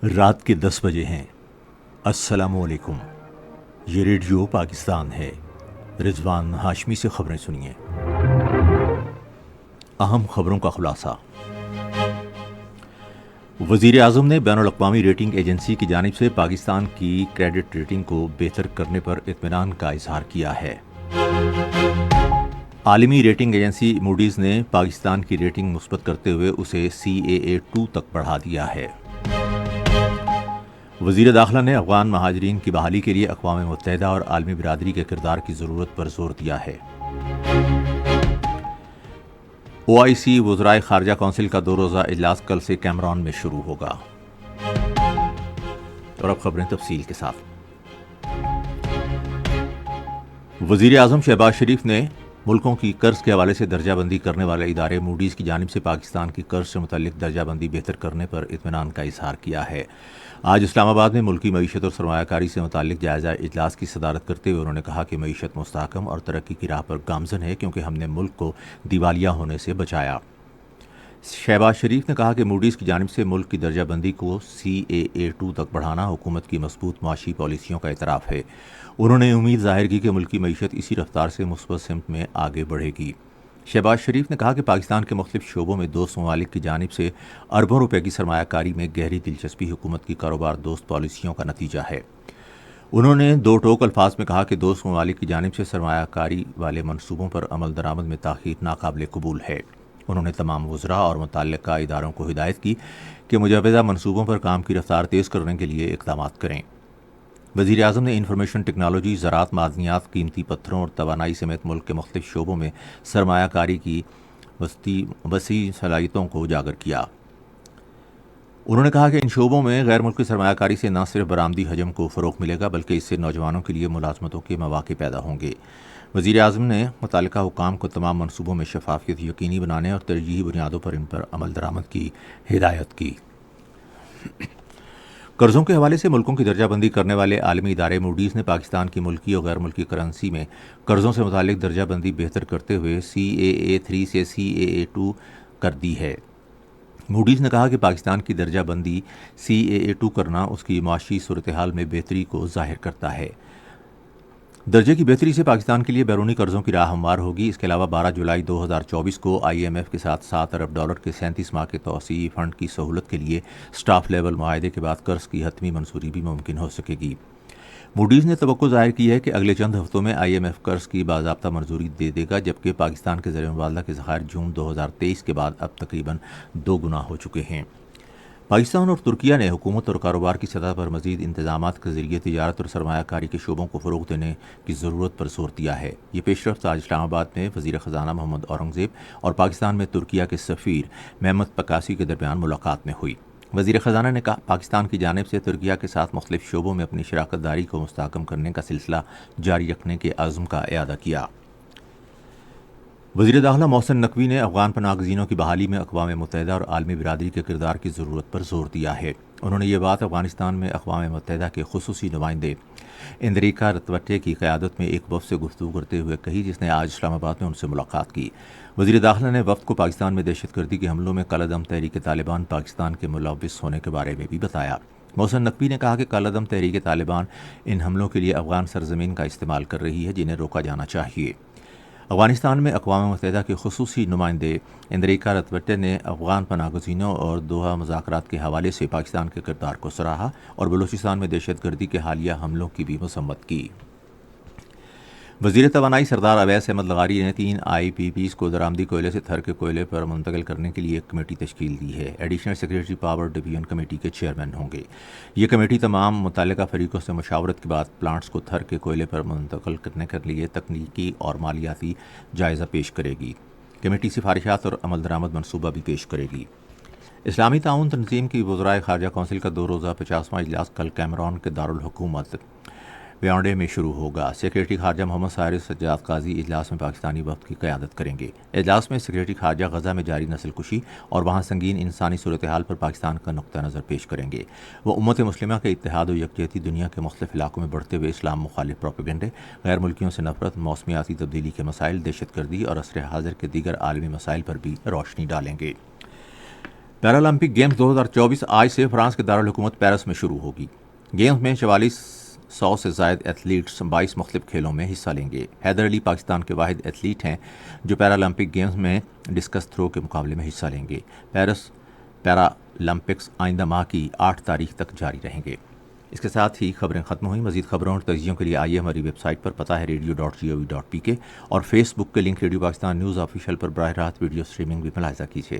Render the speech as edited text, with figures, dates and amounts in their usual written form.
رات کے 10 بجے ہیں۔ السلام علیکم، یہ ریڈیو پاکستان ہے۔ رضوان ہاشمی سے خبریں سنیے۔ اہم خبروں کا خلاصہ۔ وزیر اعظم نے بین الاقوامی ریٹنگ ایجنسی کی جانب سے پاکستان کی کریڈٹ ریٹنگ کو بہتر کرنے پر اطمینان کا اظہار کیا ہے۔ عالمی ریٹنگ ایجنسی موڈیز نے پاکستان کی ریٹنگ مثبت کرتے ہوئے اسے CAA2 تک بڑھا دیا ہے۔ وزیر داخلہ نے افغان مہاجرین کی بحالی کے لیے اقوام متحدہ اور عالمی برادری کے کردار کی ضرورت پر زور دیا ہے۔ OIC وزرائے خارجہ کونسل کا 2 روزہ اجلاس کل سے کیمرون میں شروع ہوگا۔ اور اب خبریں تفصیل کے ساتھ۔ وزیر اعظم شہباز شریف نے ملکوں کی قرض کے حوالے سے درجہ بندی کرنے والے ادارے موڈیز کی جانب سے پاکستان کی قرض سے متعلق درجہ بندی بہتر کرنے پر اطمینان کا اظہار کیا ہے۔ آج اسلام آباد میں ملکی معیشت اور سرمایہ کاری سے متعلق جائزہ اجلاس کی صدارت کرتے ہوئے انہوں نے کہا کہ معیشت مستحکم اور ترقی کی راہ پر گامزن ہے کیونکہ ہم نے ملک کو دیوالیہ ہونے سے بچایا۔ شہباز شریف نے کہا کہ موڈیز کی جانب سے ملک کی درجہ بندی کو CAA2 تک بڑھانا حکومت کی مضبوط معاشی پالیسیوں کا اعتراف ہے۔ انہوں نے امید ظاہر کی کہ ملکی معیشت اسی رفتار سے مثبت سمت میں آگے بڑھے گی۔ شہباز شریف نے کہا کہ پاکستان کے مختلف شعبوں میں دوست ممالک کی جانب سے اربوں روپے کی سرمایہ کاری میں گہری دلچسپی حکومت کی کاروبار دوست پالیسیوں کا نتیجہ ہے۔ انہوں نے 2 ٹوک الفاظ میں کہا کہ دوست ممالک کی جانب سے سرمایہ کاری والے منصوبوں پر عمل درآمد میں تاخیر ناقابل قبول ہے۔ انہوں نے تمام وزراء اور متعلقہ اداروں کو ہدایت کی کہ مجوزہ منصوبوں پر کام کی رفتار تیز کرنے کے لیے اقدامات کریں۔ وزیر اعظم نے انفارمیشن ٹیکنالوجی، زراعت، معدنیات، قیمتی پتھروں اور توانائی سمیت ملک کے مختلف شعبوں میں سرمایہ کاری کی وسیع صلاحیتوں کو اجاگر کیا۔ انہوں نے کہا کہ ان شعبوں میں غیر ملکی سرمایہ کاری سے نہ صرف برآمدی حجم کو فروغ ملے گا بلکہ اس سے نوجوانوں کے لیے ملازمتوں کے مواقع پیدا ہوں گے۔ وزیر اعظم نے متعلقہ حکام کو تمام منصوبوں میں شفافیت یقینی بنانے اور ترجیحی بنیادوں پر ان پر عمل درآمد کی ہدایت کی۔ قرضوں کے حوالے سے ملکوں کی درجہ بندی کرنے والے عالمی ادارے موڈیز نے پاکستان کی ملکی اور غیر ملکی کرنسی میں قرضوں سے متعلق درجہ بندی بہتر کرتے ہوئے CAA3 سے CAA2 کر دی ہے۔ موڈیز نے کہا کہ پاکستان کی درجہ بندی CAA2 کرنا اس کی معاشی صورتحال میں بہتری کو ظاہر کرتا ہے۔ درجے کی بہتری سے پاکستان کے لیے بیرونی قرضوں کی راہ ہموار ہوگی۔ اس کے علاوہ 12 جولائی 2024 کو IMF کے ساتھ $7 ارب کے 37 ماہ کے توسیعی فنڈ کی سہولت کے لیے سٹاف لیول معاہدے کے بعد قرض کی حتمی منظوری بھی ممکن ہو سکے گی۔ موڈیز نے توقع ظاہر کی ہے کہ اگلے چند ہفتوں میں IMF قرض کی باضابطہ منظوری دے دے گا، جبکہ پاکستان کے زر مبادلہ کے ذخائر جون 2023 کے بعد اب تقریباً 2 گنا ہو چکے ہیں۔ پاکستان اور ترکیہ نے حکومت اور کاروبار کی سطح پر مزید انتظامات کے ذریعے تجارت اور سرمایہ کاری کے شعبوں کو فروغ دینے کی ضرورت پر زور دیا ہے۔ یہ پیش رفت آج اسلام آباد میں وزیر خزانہ محمد اورنگزیب اور پاکستان میں ترکیہ کے سفیر محمد پکاسی کے درمیان ملاقات میں ہوئی۔ وزیر خزانہ نے کہا پاکستان کی جانب سے ترکیہ کے ساتھ مختلف شعبوں میں اپنی شراکت داری کو مستحکم کرنے کا سلسلہ جاری رکھنے کے عزم کا اعادہ کیا۔ وزیر داخلہ محسن نقوی نے افغان پناہ گزینوں کی بحالی میں اقوام متحدہ اور عالمی برادری کے کردار کی ضرورت پر زور دیا ہے۔ انہوں نے یہ بات افغانستان میں اقوام متحدہ کے خصوصی نمائندے اندریکا رتوٹے کی قیادت میں ایک وفد سے گفتگو کرتے ہوئے کہی، جس نے آج اسلام آباد میں ان سے ملاقات کی۔ وزیر داخلہ نے وفد کو پاکستان میں دہشت گردی کے حملوں میں کالعدم تحریک طالبان پاکستان کے ملوث ہونے کے بارے میں بھی بتایا۔ محسن نقوی نے کہا کہ کالعدم تحریک طالبان ان حملوں کے لیے افغان سرزمین کا استعمال کر رہی ہے، جنہیں روکا جانا چاہیے۔ افغانستان میں اقوام متحدہ کے خصوصی نمائندے اندریکا رتوٹے نے افغان پناہ گزینوں اور دوحہ مذاکرات کے حوالے سے پاکستان کے کردار کو سراہا اور بلوچستان میں دہشت گردی کے حالیہ حملوں کی بھی مذمت کی۔ وزیر توانائی سردار اویس احمد لغاری نے 3 IPPs کو درآمدی کوئلے سے تھر کے کوئلے پر منتقل کرنے کے لیے ایک کمیٹی تشکیل دی ہے۔ Additional secretary power division committee کے چیئرمین ہوں گے۔ یہ کمیٹی تمام متعلقہ فریقوں سے مشاورت کے بعد پلانٹس کو تھر کے کوئلے پر منتقل کرنے کے لیے تکنیکی اور مالیاتی جائزہ پیش کرے گی۔ کمیٹی سفارشات اور عمل درآمد منصوبہ بھی پیش کرے گی۔ اسلامی تعاون تنظیم کی وزرائے خارجہ کونسل کا 2 روزہ 50واں اجلاس کل کیمرون کے دارالحکومت بیانڈے میں شروع ہوگا۔ سیکریٹری خارجہ محمد ساحر سجاد قاضی اجلاس میں پاکستانی وفد کی قیادت کریں گے۔ اجلاس میں سیکریٹری خارجہ غزہ میں جاری نسل کشی اور وہاں سنگین انسانی صورتحال پر پاکستان کا نقطہ نظر پیش کریں گے۔ وہ امت مسلمہ کے اتحاد و یکجہتی، دنیا کے مختلف علاقوں میں بڑھتے ہوئے اسلام مخالف پروپیگنڈے، غیر ملکیوں سے نفرت، موسمیاتی تبدیلی کے مسائل، دہشت گردی اور عصر حاضر کے دیگر عالمی مسائل پر بھی روشنی ڈالیں گے۔ پیرالمپک گیمز 2024 آج سے فرانس کے دارالحکومت پیرس میں شروع ہوگی۔ گیمز میں 4400 سے زائد ایتھلیٹس 22 مختلف کھیلوں میں حصہ لیں گے۔ حیدر علی پاکستان کے واحد ایتھلیٹ ہیں جو پیرالمپک گیمز میں ڈسکس تھرو کے مقابلے میں حصہ لیں گے۔ پیرس پیرالمپکس آئندہ ماہ کی 8 تاریخ تک جاری رہیں گے۔ اس کے ساتھ ہی خبریں ختم ہوئیں۔ مزید خبروں اور تجزیوں کے لیے آئیے ہماری ویب سائٹ پر، پتہ ہے radio.gov.pk، اور فیس بک کے link radio Pakistan news official پر براہ راست ویڈیو سٹریمنگ بھی ملاحظہ کیجیے۔